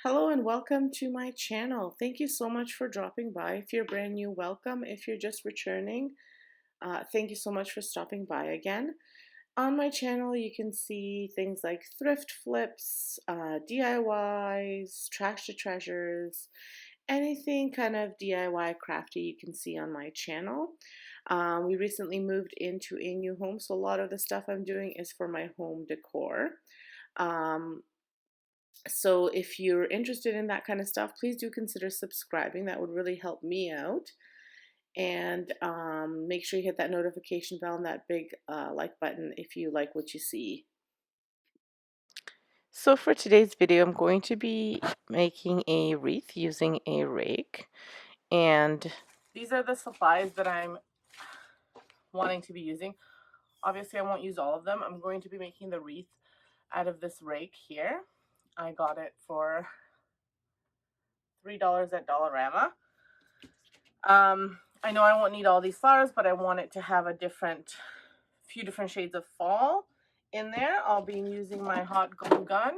Hello and welcome to my channel. Thank you so much for dropping by. If you're brand new, welcome. If you're just returning, thank you so much for stopping by again. On my channel, you can see things like thrift flips, DIYs, trash to treasures, anything kind of DIY crafty you can see on my channel. We recently moved into a new home, so a lot of the stuff I'm doing is for my home decor. So if you're interested in that kind of stuff, please do consider subscribing. That would really help me out. And make sure you hit that notification bell and that big like button if you like what you see. So for today's video, I'm going to be making a wreath using a rake. And these are the supplies that I'm wanting to be using. Obviously, I won't use all of them. I'm going to be making the wreath out of this rake here. I got it for $3 at Dollarama. I know I won't need all these flowers, but I want it to have a few different shades of fall in there. I'll be using my hot glue gun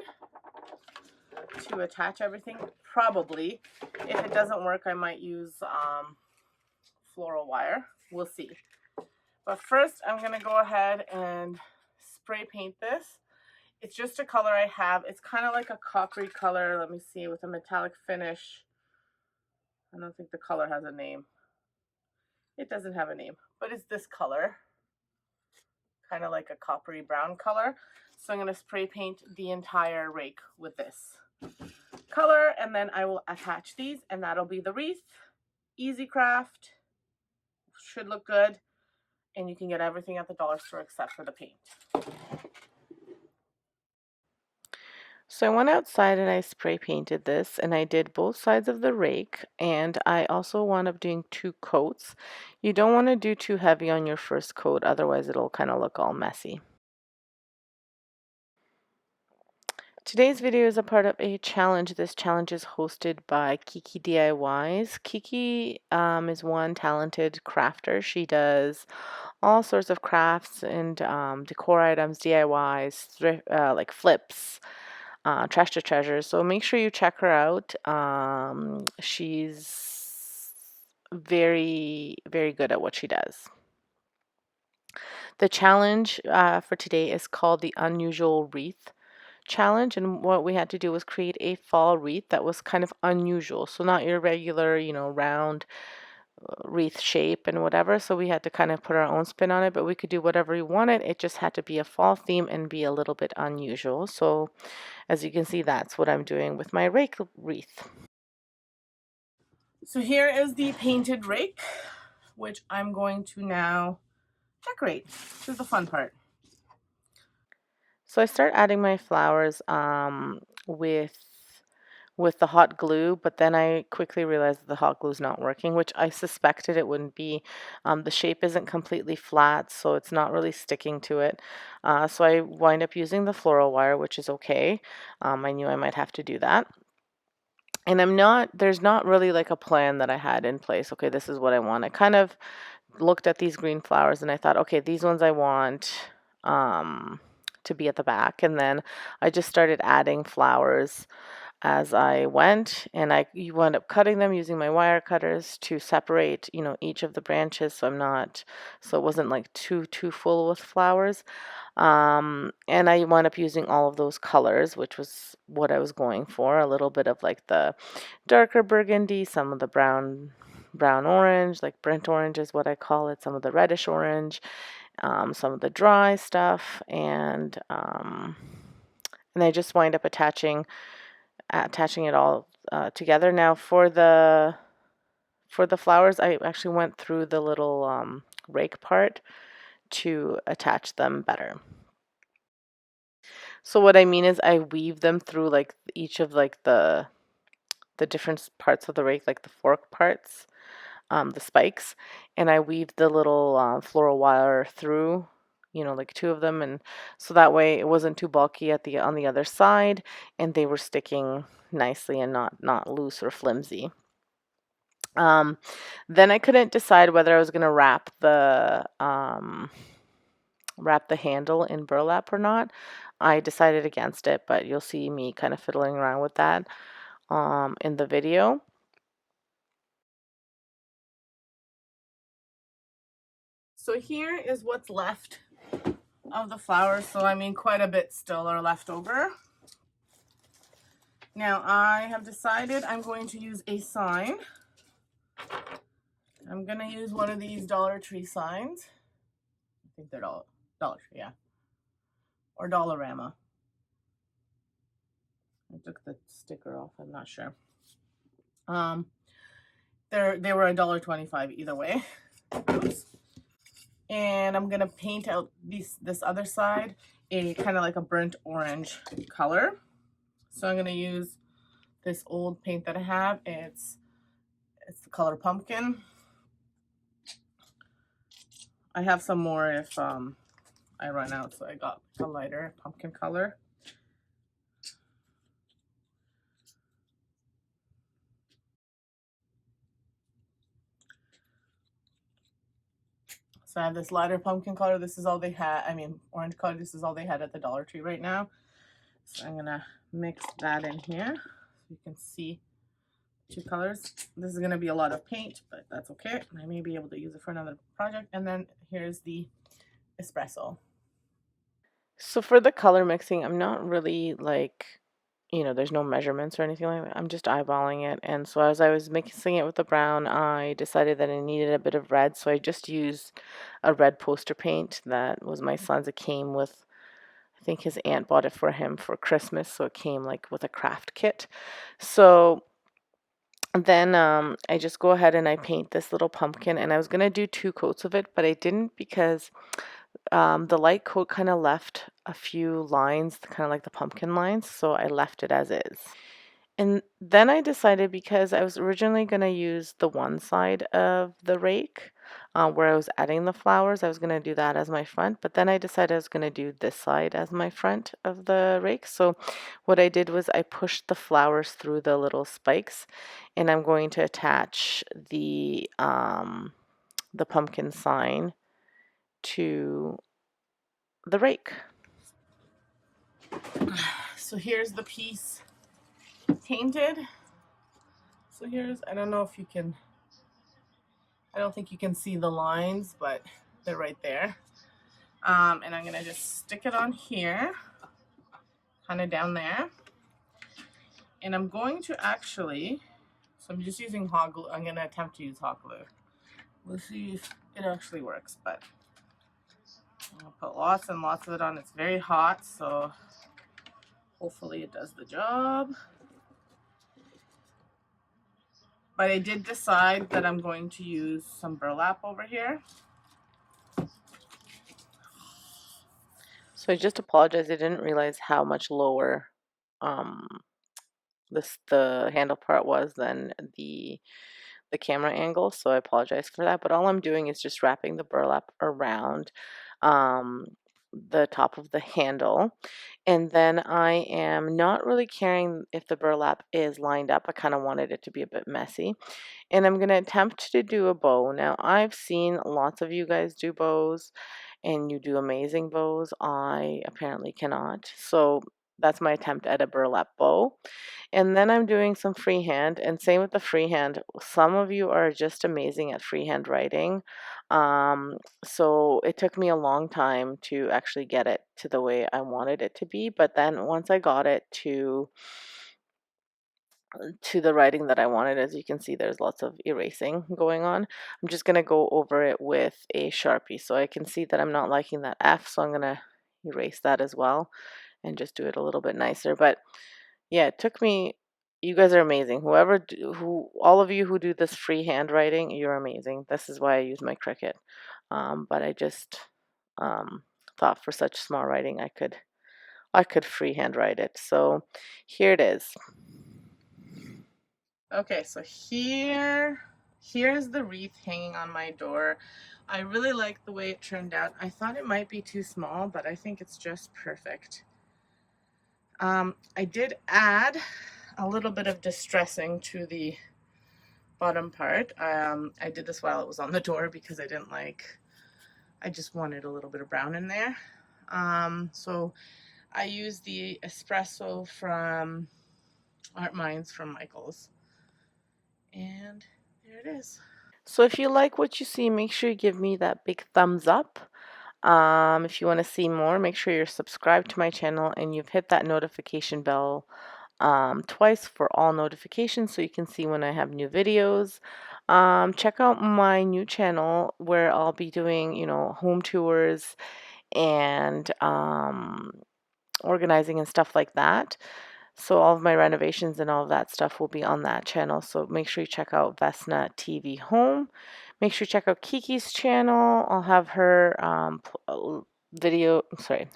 to attach everything. Probably. If it doesn't work, I might use floral wire. We'll see. But first, I'm going to go ahead and spray paint this. It's just a color I have. It's kind of like a coppery color. Let me see, with a metallic finish. I don't think the color has a name. It doesn't have a name, but it's this color. Kind of like a coppery brown color. So I'm going to spray paint the entire rake with this color, and then I will attach these, and that'll be the wreath. Easy craft. Should look good, and you can get everything at the dollar store except for the paint. So I went outside and I spray painted this, and I did both sides of the rake, and I also wound up doing 2 coats. You don't want to do too heavy on your first coat, otherwise it'll kind of look all messy. Today's video is a part of a challenge. This challenge is hosted by Kiki DIYs. Kiki is one talented crafter. She does all sorts of crafts and decor items, DIYs, like flips, trash to treasure. So make sure you check her out. She's very, very good at what she does. The challenge for today is called the Unusual Wreath challenge, and what we had to do was create a fall wreath that was kind of unusual, so not your regular, round wreath shape and whatever. So we had to kind of put our own spin on it, but we could do whatever we wanted. It just had to be a fall theme and be a little bit unusual. So as you can see, that's what I'm doing with my rake wreath. So here is the painted rake, which I'm going to now decorate. This is the fun part. So I start adding my flowers with the hot glue, but then I quickly realized that the hot glue is not working, which I suspected it wouldn't be. The shape isn't completely flat, so it's not really sticking to it. So I wind up using the floral wire, which is okay. I knew I might have to do that. And there's not really like a plan that I had in place. Okay, this is what I want. I kind of looked at these green flowers and I thought, okay, these ones I want to be at the back. And then I just started adding flowers as I went, and you wound up cutting them using my wire cutters to separate, each of the branches, so it wasn't like too full with flowers. And I wound up using all of those colors, which was what I was going for. A little bit of like the darker burgundy, some of the brown orange, like burnt orange is what I call it, some of the reddish orange, some of the dry stuff, and I just wind up attaching it all together. Now for the flowers, I actually went through the little rake part to attach them better. So what I mean is I weave them through like each of like the different parts of the rake, like the fork parts, the spikes, and I weave the little floral wire through, like 2 of them, and so that way it wasn't too bulky on the other side, and they were sticking nicely and not loose or flimsy. Then I couldn't decide whether I was going to wrap the handle in burlap or not. I decided against it, but you'll see me kind of fiddling around with that. in the video. So here is what's left of the flowers. So I mean, quite a bit still are left over. Now I have decided I'm going to use a sign. I'm going to use one of these Dollar Tree signs. I think they're Dollar Tree, yeah. Or Dollarama. I took the sticker off, I'm not sure. They were $1.25 either way. And I'm gonna paint out this other side a kind of like a burnt orange color. So I'm gonna use this old paint that I have. It's the color pumpkin. I have some more if I run out, so I got a lighter pumpkin color. So I have this lighter pumpkin color. This is all they had. I mean, orange color. This is all they had at the Dollar Tree right now. So I'm gonna mix that in here so you can see two colors. This is gonna be a lot of paint, but that's okay. I may be able to use it for another project. And then here's the espresso. So for the color mixing, I'm not really like, there's no measurements or anything like that. I'm just eyeballing it. And so as I was mixing it with the brown, I decided that I needed a bit of red. So I just used a red poster paint that was my son's. It came with, I think his aunt bought it for him for Christmas. So it came like with a craft kit. So then I just go ahead and I paint this little pumpkin. And I was going to do 2 coats of it, but I didn't because the light coat kind of left a few lines, kind of like the pumpkin lines, so I left it as is. And then I decided, because I was originally going to use the one side of the rake where I was adding the flowers, I was going to do that as my front, but then I decided I was going to do this side as my front of the rake. So what I did was I pushed the flowers through the little spikes, and I'm going to attach the pumpkin sign to the rake. So here's the piece painted. So here's, I don't know if you can, I don't think you can see the lines, but they're right there. And I'm gonna just stick it on here, kind of down there. And I'm going to actually, so I'm just using hot glue. I'm gonna attempt to use hot glue. We'll see if it actually works, but I'll put lots and lots of it on. It's very hot, so hopefully it does the job. But I did decide that I'm going to use some burlap over here. So I just apologize. I didn't realize how much lower the handle part was than the camera angle. So I apologize for that. But all I'm doing is just wrapping the burlap around the top of the handle. And then I am not really caring if the burlap is lined up. I kind of wanted it to be a bit messy. And I'm going to attempt to do a bow. Now, I've seen lots of you guys do bows, and you do amazing bows. I apparently cannot. So that's my attempt at a burlap bow. And then I'm doing some freehand, and same with the freehand. Some of you are just amazing at freehand writing. So it took me a long time to actually get it to the way I wanted it to be. But then once I got it to the writing that I wanted, as you can see, there's lots of erasing going on. I'm just going to go over it with a Sharpie. So I can see that I'm not liking that F, so I'm going to erase that as well and just do it a little bit nicer. But yeah, it took me, you guys are amazing. All of you who do this freehand writing, you're amazing. This is why I use my Cricut. But I just thought for such small writing, I could freehand write it. So here it is. Okay, so here's the wreath hanging on my door. I really like the way it turned out. I thought it might be too small, but I think it's just perfect. I did add a little bit of distressing to the bottom part. I did this while it was on the door because I just wanted a little bit of brown in there. So I used the espresso from Mine's from Michael's. And there it is. So if you like what you see, make sure you give me that big thumbs up. If you want to see more, make sure you're subscribed to my channel and you've hit that notification bell twice for all notifications so you can see when I have new videos. Check out my new channel where I'll be doing, home tours and organizing and stuff like that. So all of my renovations and all of that stuff will be on that channel. So make sure you check out Vesna TV Home. Make sure you check out Kiki's channel. I'll have her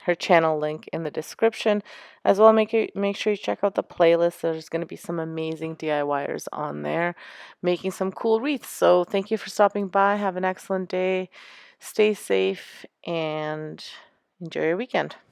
her channel link in the description. As well, make sure you check out the playlist. There's going to be some amazing DIYers on there making some cool wreaths. So thank you for stopping by. Have an excellent day. Stay safe and enjoy your weekend.